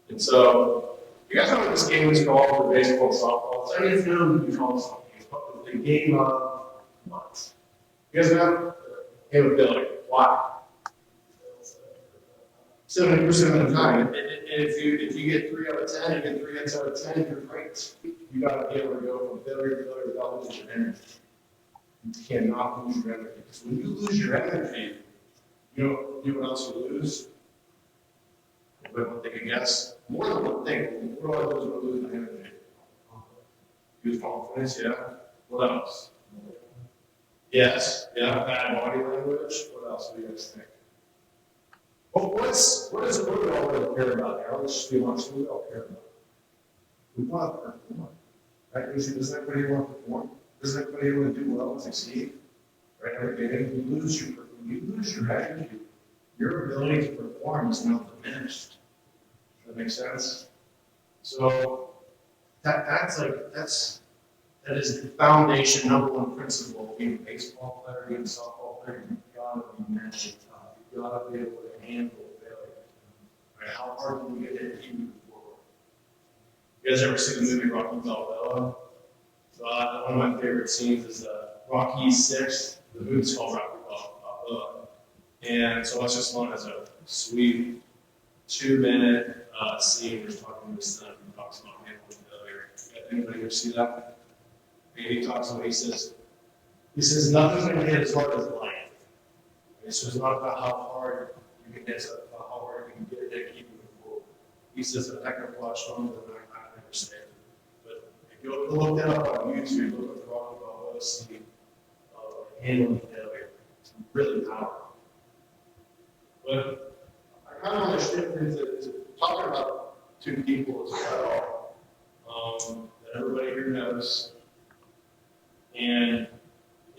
And so, you guys know what this game is called for baseball and softball? I mean, it's known to be called something. It's called the game of what? You guys know? Game of billiard. Why? 70% of the time. And if you get 3 out of 10, you get 3 hits out of 10, you're great. You got to be able to go from failure to failure without losing your energy. You cannot lose your energy. Because when you lose your energy, you know what else you lose? But one thing, I guess, more than one thing. What do I lose when I lose my energy? Lose confidence, yeah. What else? Yes, yeah, bad body language. What else do you guys think? Well, what do we all really care about here? Let's just be honest, what do we all care about? We want to perform. Right? Does everybody want to perform? Does everybody want to do well and succeed? Right? Every day, when you lose your energy, your ability to perform is now diminished. Does that make sense? So that is the foundation, #1 principle of being a baseball player, being a softball player. You've got to be mentally tough. You've got to be able to handle failure. Right? How hard can you get it to keep moving forward? You guys ever see the movie Rocky Balboa? So one of my favorite scenes is Rocky VI. The movie's called Rocky Balboa. And Sylvester Stallone has a sweet 2-minute scene where he's talking to his son and talks about handling failure. Anybody ever see that? And he talks about, he says, nothing's going to hit as hard as life. So it's not about how hard you can hit, it's about how hard you can get it to keep moving forward. He says, I can watch films and I understand. But if you look that up on YouTube, look at the Rocky Balboa scene of handling failure. It's really powerful. But I kind of want to shift into talking about 2 people as well that everybody here knows. And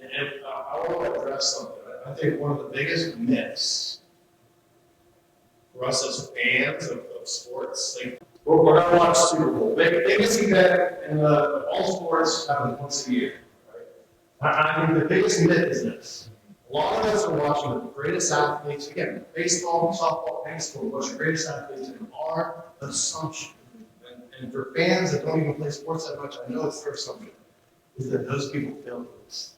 I want to address something. I think one of the biggest myths for us as fans of sports, like we're going to watch Super Bowl. Biggest event in all sports happens once a year. Right? I think the biggest myth is this. A lot of us are watching the greatest athletes, again, baseball, softball, baseball, the greatest athletes in our assumption. And for fans that don't even play sports that much, I know it's their assumption, is that those people fail this.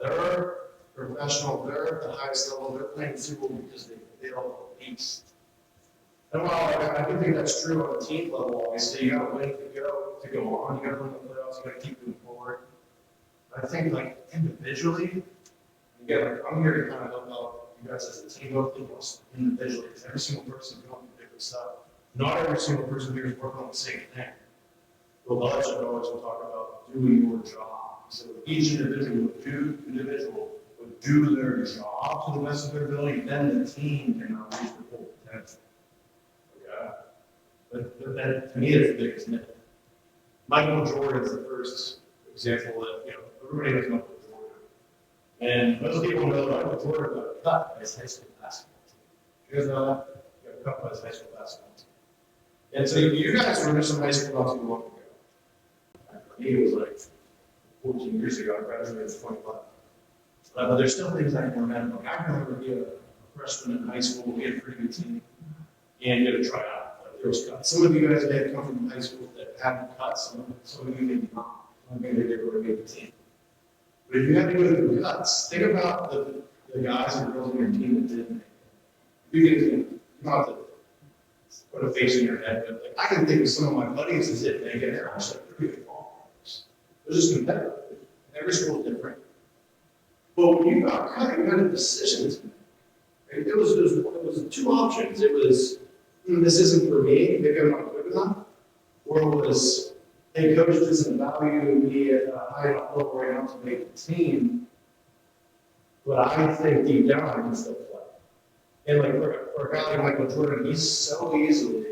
They're professional, they're at the highest level, they're playing Super Bowl because they fail the least. And while I do think that's true on a team level, obviously, you got to win to go on, you got to win the playoffs, you got to keep moving forward. But I think, like, individually, again, like, I'm here to kind of help out you guys as a team, both people individually, because every single person is going through different stuff. Not every single person here is working on the same thing. The legend always will talk about doing your job. So each individual would do their job to the best of their ability, then the team can reach their full potential. Okay? But that, to me, is the biggest myth. Michael Jordan is the first example that, everybody knows Michael Jordan. And most people know that Michael Jordan got cut by his high school basketball team. You guys know that? He got cut by his high school basketball team. And so you guys remember some high school not too long ago. For me, it was like 14 years ago. I graduated at 21. But there's still things I can remember. Like, I remember being a freshman in high school. We had a pretty good team. And did a tryout. Like, there was cuts. Some of you guys may have come from high school that hadn't cut. Some of you maybe not. Maybe they would have made the team. But if you had to go through the cuts, think about the guys and girls on your team that didn't make it. You not to put a face in your head, but like, I can think of some of my buddies that didn't make it. They're actually pretty good ball players. They're just competitive. Every school is different. But when you got cut, you had a decision to make. It was 2 options. It was, this isn't for me, maybe I'm not good enough. Or it was, hey, coach doesn't value me at a high enough level right now to make the team. But I think deep down I can still play. And like for a guy like Michael Jordan, he so easily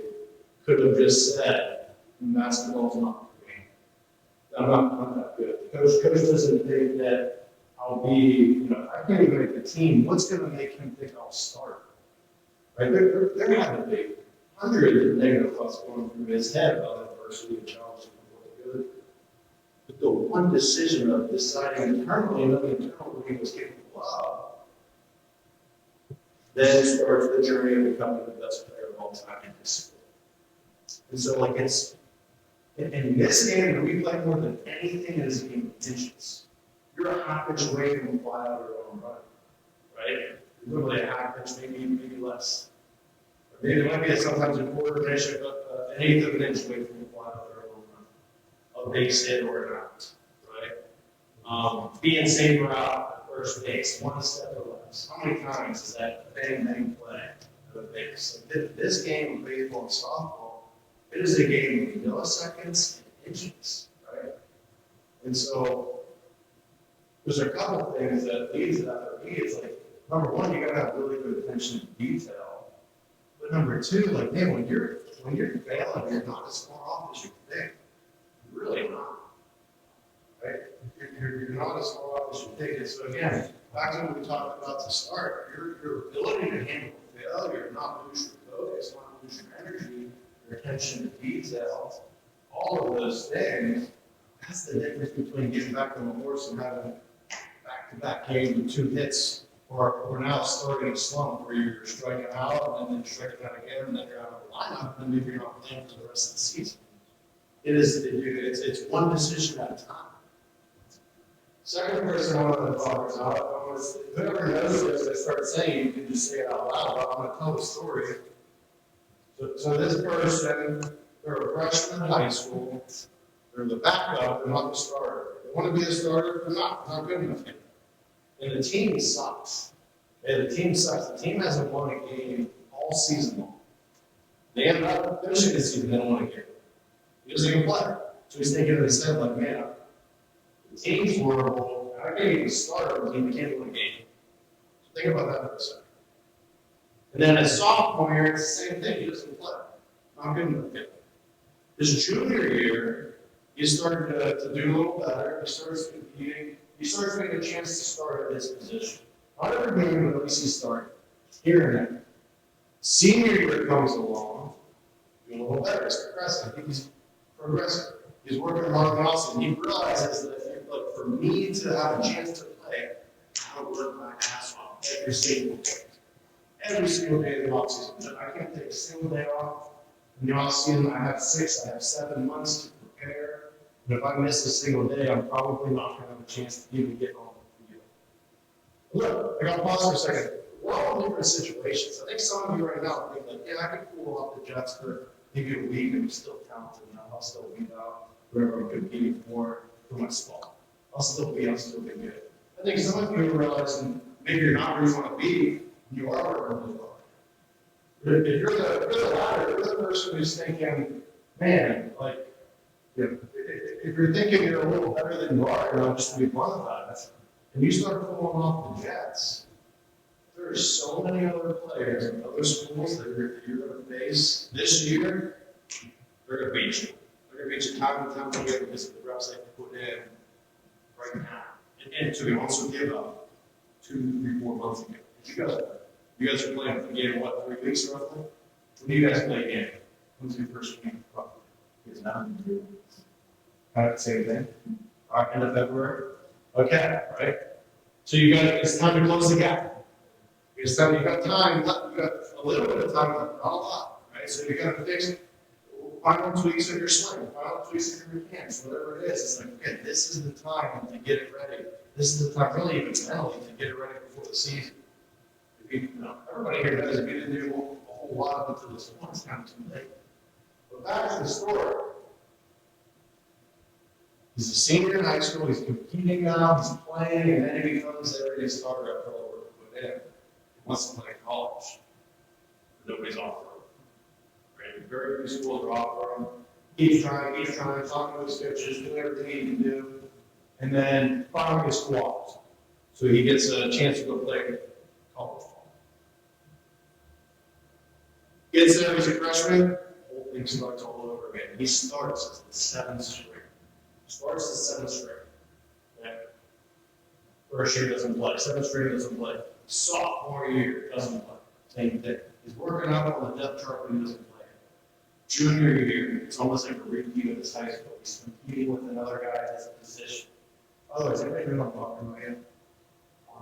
could have just said, basketball's not for me. I'm not that good. Coach doesn't think that I'll be, I can't even make the team. What's going to make him think I'll start? Right? There have to be hundreds of negative thoughts going through his head about adversity and challenges and what good. But the one decision of deciding internally and what he was capable of, then starts the journey of becoming the best player of all time in his sport. And so like in this game, we play more than anything is a game of inches. You're a half inch away from a fly out or a home run, right? Literally a half inch, maybe less. Or maybe it might be sometimes a quarter inch, but an eighth of an inch away from a fly out or a home run. A base hit or an out, right? Being safer out at first base, one step or less. How many times is that bang play at a base? Like this game of baseball and softball, it is a game of milliseconds and inches, right? And so there's a couple things that leads to that for me. It's like, number one, you gotta have really good attention to detail. But number two, like, man, when you're failing, you're not as far off as you think. You're really not. Right? You're not as far off as you think. And so again, back to what we talked about to start, your ability to handle failure, not lose your focus, not lose your energy, your attention to detail, all of those things, that's the difference between getting back on the horse and having back-to-back games with 2 hits, or now starting a slump where you're striking out and then striking out again, and then you're out of the lineup, and then maybe you're not playing for the rest of the season. It's one decision at a time. Second person I want to talk about, whoever knows this, I start saying, you can just say it out loud, but I'm going to tell the story. So this person, they're a freshman in high school, they're the backup, they're not the starter. They want to be the starter, they're not good enough yet. And the team sucks. And the team sucks. The team hasn't won a game all season long. They ended up finishing the season, they don't win a game. He doesn't even play. So he's thinking in his head, like, man, the team's horrible, I can't even start a team, we can't win a game. So think about that for a second. And then as sophomore year, it's the same thing, he doesn't play. Not good enough yet. His junior year, he started to do a little better. He starts competing. He starts getting a chance to start at his position. Not every game, but at least he started. Here and there. Senior year comes along, doing a little better. He's progressing. He's progressing. He's working hard on us, and he realizes that like, for me to have a chance to play, I would work my ass off every single day. Every single day of the offseason. I can't take a single day off. In the offseason, I have 7 months to prepare. And if I miss a single day, I'm probably not going to have a chance to even get home for you. Look, I got to pause for a second. We're all in different situations. I think some of you right now think like, yeah, I can pull off the Jets for maybe a week and I'm still talented enough. I'll still beat out whoever I'm competing for my spot. I'll still be good. I think some of you are realizing maybe you're not where you want to be, and you are where you are. But if you're the latter, you're the person who's thinking, man, like, if you're thinking you're a little better than you are, you're not just to be blunt about it, and you start pulling off the Jets, there are so many other players in other schools that you're going to face this year, they're going to beat you. They're going to beat you time and time again because of the reps they put in right now. And to also give up 2, 3, 4 months ago. You guys are playing the game, what, 3 weeks roughly? When do you guys play a game? When's your first game? Roughly? It's not in 2 weeks. Kind of the same thing. All right, end of February. Okay, right? So it's time to close the gap. You got time, you got a little bit of time, not a lot, right? So you got to fix final tweaks of your swing, final tweaks of your hands, whatever it is. It's like, okay, this is the time to get it ready. This is the time, really even mentally, to get it ready before the season. Everybody here knows if you didn't do a whole lot up until this point, it's kind of too late. But back to the story. He's a senior in high school, he's competing now, he's playing, and then he becomes every starter after all the work put in. He wants to play in college. But nobody's offering him. Right? Very few schools are offering him. He's trying, talking to his coaches, doing everything he can do. And then finally his school offers him. So he gets a chance to go play college ball. Gets there, he's a freshman, whole thing starts all over again. He starts as the 7th string. Starts as 7th string. Okay. First year doesn't play. 7th string doesn't play. Sophomore year doesn't play. Same thing. He's working up on the depth chart, but he doesn't play. Junior year, it's almost like a repeat of his high school. He's competing with another guy that has a position. Otherwise, everybody knows what I'm talking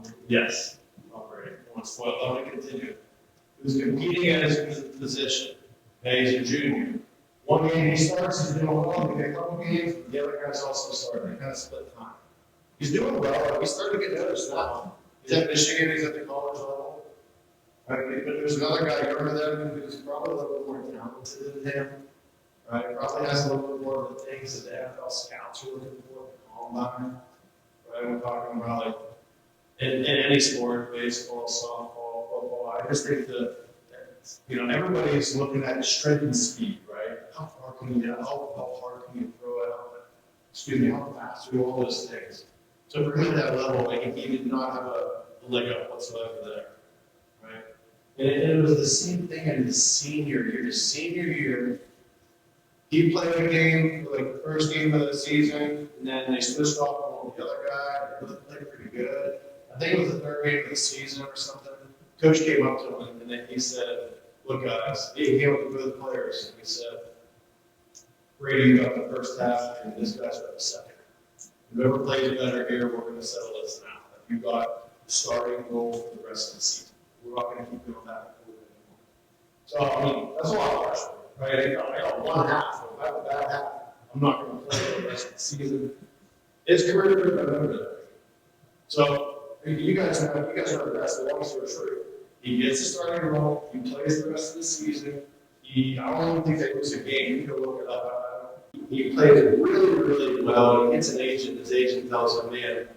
about. Yes. All right. I want to spoil. I want to continue. He was competing at his position. Okay, he's a junior. One game he starts, he's doing well, we get a couple games, the other guys also start, they kind of split time. He's doing well, he's starting to get noticed now. He's at Michigan, he's at the college level. Right, but there's another guy younger than him who's probably a little bit more talented than him. Right, probably has a little bit more of the things that the NFL scouts are looking for, the combine. Right, we're talking about like in any sport, baseball, softball, football. I just think that everybody's looking at strength and speed, right? How far can you get? How hard can you throw it? How fast? Do all those things. So for him at that level, like he did not have a leg up whatsoever there, right? And it was the same thing in his senior year. His senior year, he played a game, like the first game of the season, and then they switched off on the other guy. He played pretty good. I think it was the third game of the season or something. Coach came up to him and then he said, "Look, guys," he came up to the players and he said, "Brady got the first half and this guy's got the second. Whoever plays better here, we're going to settle this now. You got the starting role for the rest of the season. We're not going to keep doing that anymore." So, I mean, that's a lot of pressure, right? I got one half. If I have a bad half, I'm not going to play for the rest of the season. It's career proof, I remember that. So, you guys know the rest. The long story short, he gets a starting role. He plays the rest of the season. I don't even think they lose a game. You can look it up. He plays really, really well. He gets an agent. His agent tells him, "Man,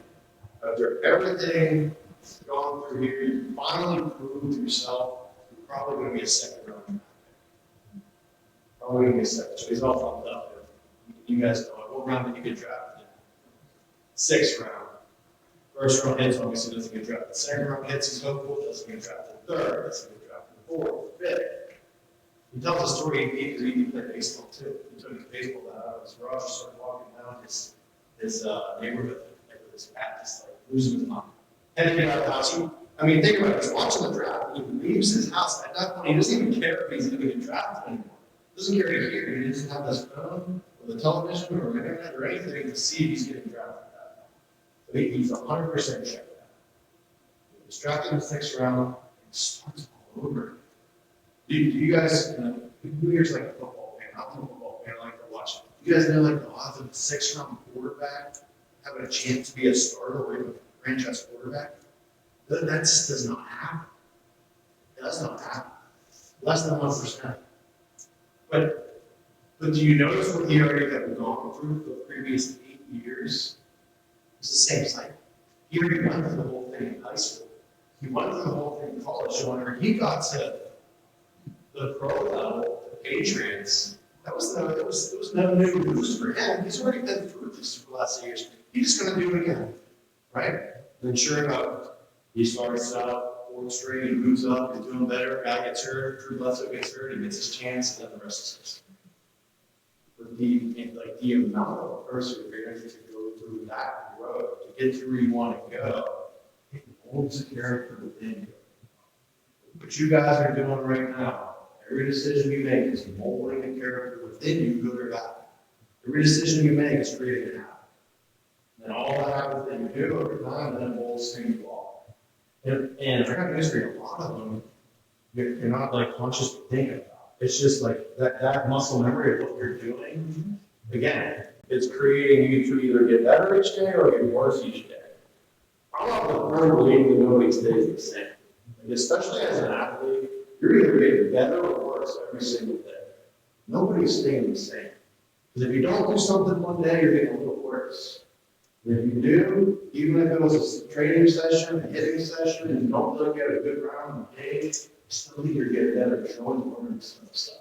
after everything gone through here, you finally proved yourself. You're probably going to be a second round. Probably going to be a second." So he's all pumped up. You guys know it. What round did you get drafted in? Sixth round. First round hits, obviously doesn't get drafted. Second round hits, he's hopeful, doesn't get drafted. Third, doesn't get drafted. Fourth, fifth. He tells a story because he played baseball too. He took his baseball bat out of his garage and started walking down his neighborhood with his bat, just like losing his mind. Had to get out of the house. I mean, think about it. He's watching the draft. He leaves his house. At that point, he doesn't even care if he's going to get drafted anymore. He doesn't care to hear. He doesn't have his phone or the television or internet or anything to see if he's getting drafted. He's 100% checked out. He's drafted in the sixth round and starts all over. Do you guys, who here's like a football fan? I'm a football fan, I like to watch it. You guys know like the odds of a sixth round quarterback having a chance to be a starter or even a franchise quarterback? That just does not happen. It does not happen. Less than 1%. But do you notice what he already had gone through for the previous 8 years? It's the same cycle. He already went through the whole thing in high school. He went through the whole thing in college. So whenever he got to the pro level, the Patriots, it was no new news for him. He's already been through this for the last 8 years. He's just going to do it again, right? And then sure enough, he starts out fourth string, he moves up, he's doing better. Guy gets hurt, Drew Bledsoe gets hurt, he gets his chance, and then the rest is history. But the amount of perseverance to go through that road to get to where you want to go, it molds the character within you. What you guys are doing right now, every decision you make is molding the character within you, good or bad. Every decision you make is creating a habit. And all the habits that you do over time, then molds things you are. And I got news for you, a lot of them, you're not like conscious to think about. It's just like that muscle memory of what you're doing. Again, it's creating you to either get better each day or get worse each day. I'm not the firm believer that nobody stays the same. Like, especially as an athlete, you're either getting better or worse every single day. Nobody's staying the same. Because if you don't do something one day, you're getting a little worse. And if you do, even if it was a training session, a hitting session, and you don't look at a good round of games, still you're getting better at showing learning some stuff.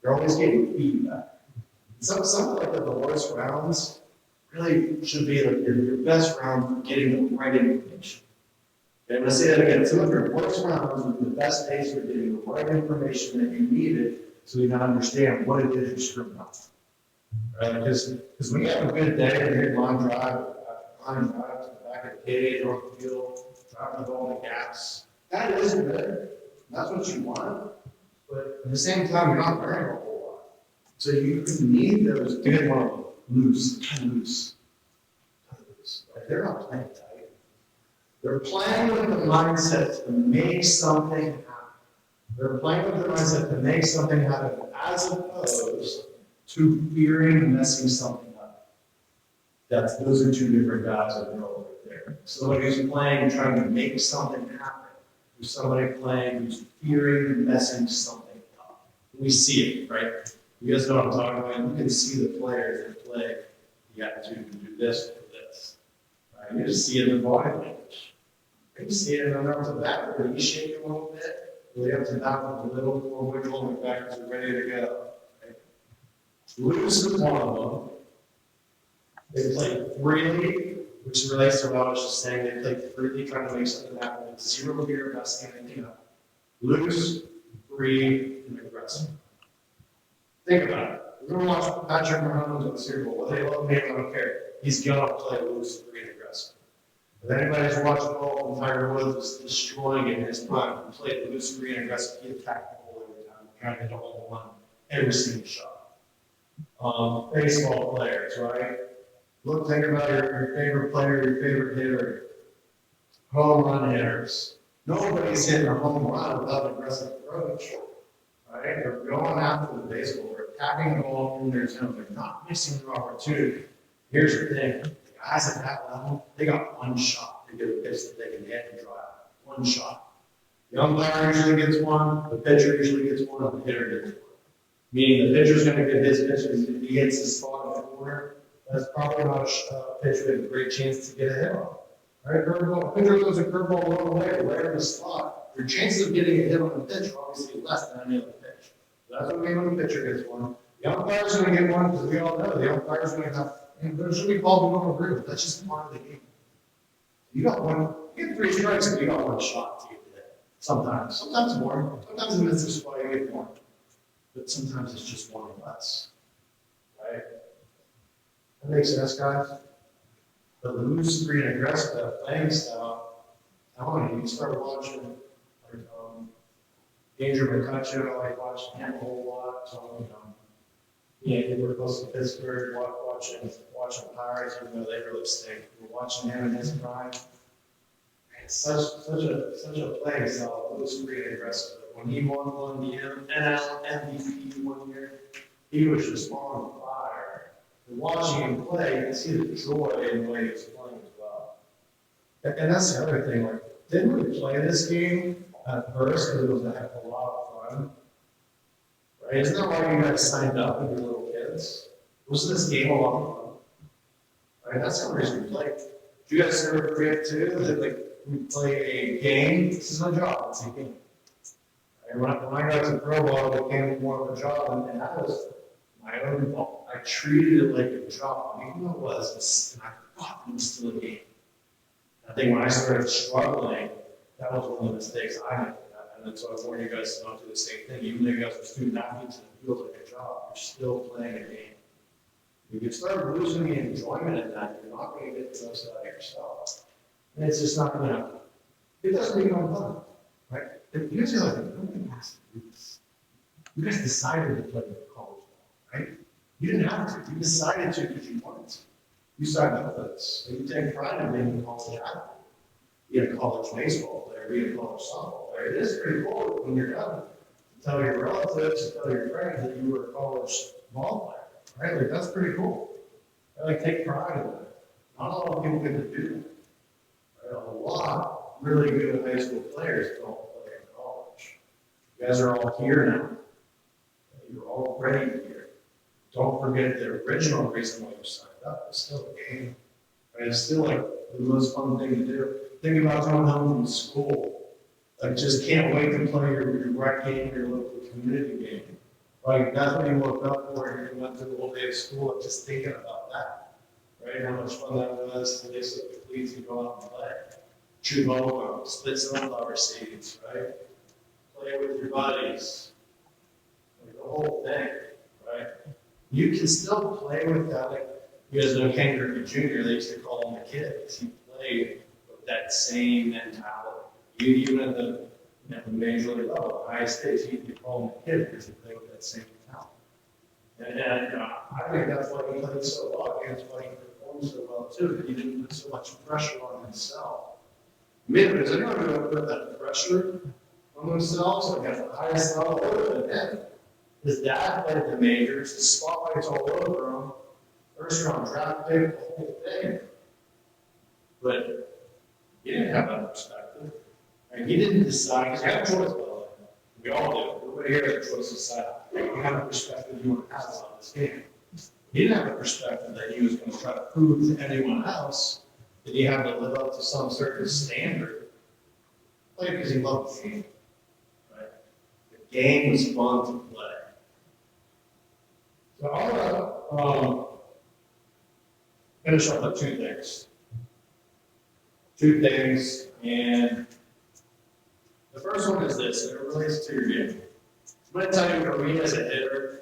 You're always getting feedback. Some like the worst rounds really should be like your best round for getting the right information. Okay, I'm going to say that again. Some of your worst rounds would be the best days for getting the right information that you needed so you can understand what it is you're screwing up. Right? Because when you have a good day, you're hitting line drive to the back of the cage or the field, driving the ball in the gaps. That is good. That's what you want. But at the same time, you're not learning a whole lot. So you need those good ones loose. Like they're not playing tight. They're playing with the mindset to make something happen. They're playing with the mindset to make something happen as opposed to fearing and messing something up. Those are two different guys and girls right there. Somebody who's playing and trying to make something happen. There's somebody playing who's fearing and messing something up. We see it, right? You guys know what I'm talking about. You can see the players that play the attitude to do this or this. Right? You just see it in the body language. You can see it in the arms of that, where you shake it a little bit, really up to down with a little more wiggle and back as we're ready to go. Right? Loose is one of them. They play freely, which relates to what I was just saying. They play freely, trying to make something happen with zero fear of messing anything up. Loose, free, and aggressive. Think about it. We're going to watch Patrick Mahomes in the Super Bowl. Whether they love me, I don't care. He's going to play loose, free, and aggressive. If anybody's watching ball and Tiger Woods was destroying it in his prime, he played loose, free, and aggressive. He attacked the ball every time, trying to hit a hole in one every single shot. Baseball players, right? Look, think about your favorite player, your favorite hitter. Home run hitters. Nobody's hitting a home run without an aggressive approach. Right? They're going after the baseball. They're attacking the ball in their zone. They're not missing their opportunity. Here's the thing. The guys at that level, they got one shot to get a pitch that they can hit and drive. One shot. The umpire usually gets one, the pitcher usually gets one, and the hitter gets one. Meaning the pitcher's going to get his pitch, and if he hits his spot in the corner, that's probably not a pitch with a great chance to get a hit on. Right? Curveball, pitcher throws a curveball a little way, right in the slot. Your chances of getting a hit on the pitch are obviously less than any other pitch. That's what we when the pitcher gets one. The umpire's going to get one because we all know the umpire's going to have, and there should be called a normal group. That's just part of the game. You got one, you get 3 strikes and you got one shot to get the hit. Sometimes. Sometimes more. Sometimes in this spot you get more. But sometimes it's just one or less. Right? That makes sense, guys? The loose, free, and aggressive, that playing style, I don't know, you can start watching, like, Andrew McCutcheon, I like watching him a whole lot, so, they were close to Pittsburgh, watching Pirates, even though they really stink. We're watching him in his prime. It's such a playing style, loose, free, and aggressive. When he won the NL MVP one year, he was just on fire. And watching him play, you can see the joy in the way he was playing as well. And that's the other thing, like, didn't really play this game at first because it was a heck of a lot of fun. Right? Isn't that why you guys signed up when you were little kids? Wasn't this game a lot of fun? Right? That's the reason we played. Do you guys ever forget too that like we play a game? This is my job, it's a game. Right? When I got to pro ball, it became more of a job, and that was my own fault. I treated it like a job, even though it was, and I thought it was still a game. I think when I started struggling, that was one of the mistakes I made. And then so I want you guys to not do the same thing. Even though you guys are student athletes and it feels like a job, you're still playing a game. If you start losing the enjoyment in that, you're not going to get the most out of yourself. And it's just not going to, it doesn't become fun. Right? If you guys are like, nobody has to do this. You guys decided to play college ball, right? You didn't have to. You decided to because you wanted to. You signed up for this. So you take pride in being a college athlete. Be a college baseball player, be a college softball player. It is pretty cool when you're done to tell your relatives, to tell your friends that you were a college ball player, right? Like, that's pretty cool. I like take pride in that. Not a lot of people get to do that. Right? A lot of really good high school players don't play in college. You guys are all here now. You're all ready here. Don't forget the original reason why you signed up. It's still a game. Right? It's still like the most fun thing to do. Think about coming home from school. Like, just can't wait to play your rec game, your local community game. Like, that's what you woke up for, and you went through the whole day of school, just thinking about that. Right? How much fun that was to lace up the cleats and go out and play. Chew bubble, split sunflower seeds, right? Play with your buddies. Like, the whole thing, right? You can still play with that. Like, you guys know Ken Griffey Jr., they used to call him the kid because he played with that same mentality. Even at the major league level, the highest stakes, you can call him the kid because he played with that same mentality. And I think that's why he played so well. I think that's why he performed so well too, because he didn't put so much pressure on himself. Man, is anyone going to put that pressure on themselves, like at the highest level, other than him? His dad played the majors, the spotlight's all over him, first round draft pick, the whole thing. But he didn't have that perspective. And he didn't decide, because he had a choice, by the way. We all do. Everybody here has a choice to decide. You have a perspective you want to have on this game. He didn't have a perspective that he was going to try to prove to anyone else that he had to live up to some certain standard. Play because he loved the game. Right? The game was fun to play. So I want to finish up with two things. And the first one is this, and it relates to your game. I'm going to tell you, for me as a hitter,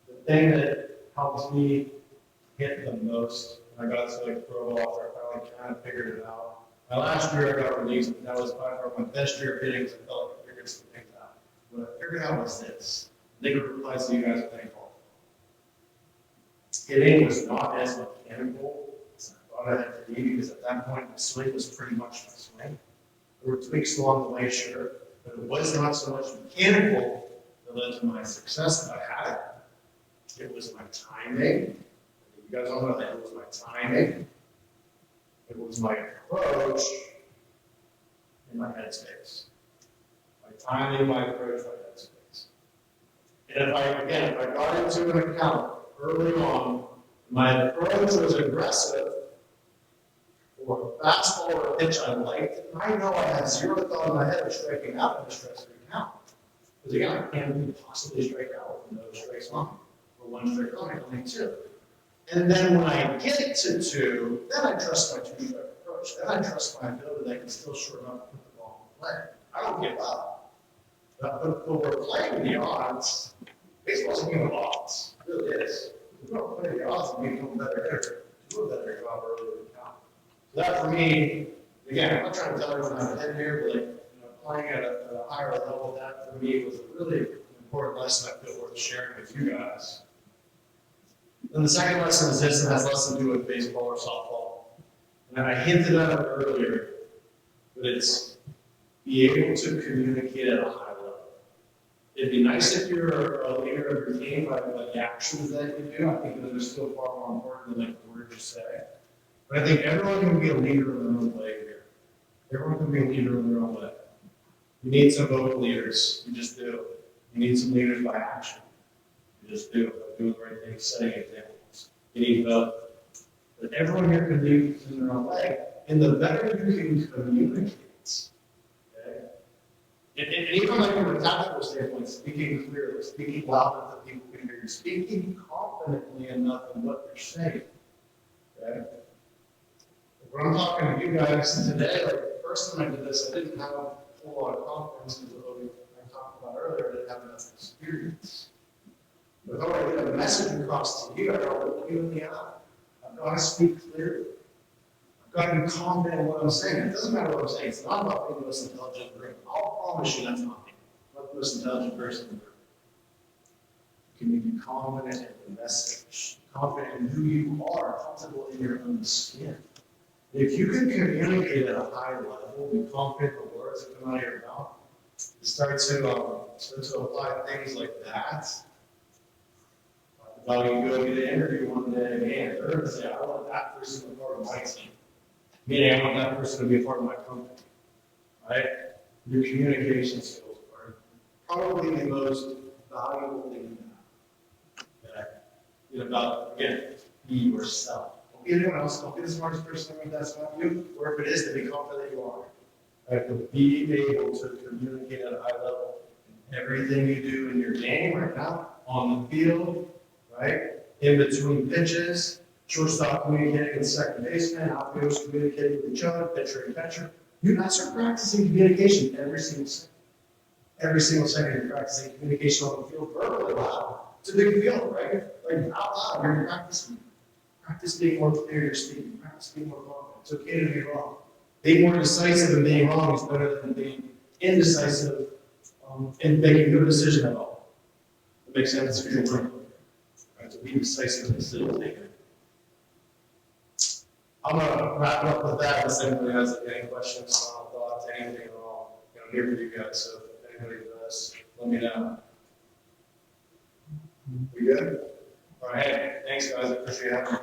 the thing that helps me hit the most, and I got to like throw off, I finally kind of figured it out. My last year I got released, and that was by far my best year of hitting, because I felt like I figured some things out. What I figured out was this. I think it applies to you guys with any ball. Hitting was not as mechanical as I thought I had to be, because at that point my swing was pretty much my swing. There were tweaks along the way, sure, but it was not so much mechanical that led to my success that I had. It was my timing. You guys all know that. It was my timing. It was my approach and my headspace. My timing, my approach, my headspace. And if I got into an account early on, my approach was aggressive, or a fastball or a pitch I liked, and I know I had zero thought in my head of striking out in a stress-free count. Because again, I can't even possibly strike out with no strikes on. Or one strike on, I only two. And then when I get to two, then I trust my two-strike approach. Then I trust my ability that I can still shorten up and put the ball in play. I don't give up. But we're playing the odds. Baseball's a game of odds. It really is. We don't play the odds and become a better hitter. Do a better job early in the count. So that for me, again, I'm not trying to tell everyone how to hit here, but like, playing at a higher level, that for me was a really important lesson I feel worth sharing with you guys. And the second lesson is this, and has less to do with baseball or softball. And I hinted at it earlier, but it's be able to communicate at a high level. It'd be nice if you're a leader of your team by the actions that you do. I think those are still far more important than like the words you say. But I think everyone can be a leader in their own way here. Everyone can be a leader in their own way. You need some vocal leaders. You just do. You need some leaders by action. You just do. By doing the right things, setting examples. You need both. But everyone here can lead in their own way. And the better you can communicate, okay? And even like from a tactical standpoint, speaking clearly, speaking loud enough that people can hear you, speaking confidently enough in what you're saying. Okay? When I'm talking to you guys today, like the first time I did this, I didn't have a whole lot of confidence because of what I talked about earlier. I didn't have enough experience. But if I want to get a message across to you, I got to look you in the eye. I've got to speak clearly. I've got to be confident in what I'm saying. It doesn't matter what I'm saying. It's not about being the most intelligent in the room. I'll promise you that's not me. I'm not the most intelligent person in the room. Can you be confident in the message? Confident in who you are, comfortable in your own skin. If you can communicate at a high level, be confident in the words that come out of your mouth, start to apply things like that. Well, you can go get an interview one day again, they're going to say, I want that person to be part of my team. Meaning, I want that person to be a part of my company. Right? Your communication skills are probably the most valuable thing you have. You know, about, again, be yourself. Don't be anyone else. Don't be the smartest person if that's not you. Or if it is, to be confident you are. Right? To be able to communicate at a high level. Everything you do in your game right now, on the field, right? In between pitches, shortstop communicating with second baseman, outfielders communicating with each other, pitcher and catcher. You guys are practicing communication every single second. Every single second you're practicing communication on the field verbally loud. It's a big deal, right? Like out loud, you're practicing. Practice being more clear in your speaking. Practice being more confident. It's okay to be wrong. Being more decisive than being wrong is better than being indecisive and making no decision at all. It makes sense if you're learning. Right? To be decisive in decision making. I'm going to wrap it up with that. Unless anybody has any questions, thoughts, anything at all. I'm here for you guys, so if anybody does, let me know. We good? All right, thanks guys, I appreciate having me.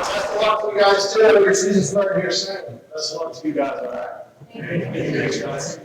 Best of luck to you guys too. Your season's starting here soon. Best of luck to you guys, all right? Thank you guys.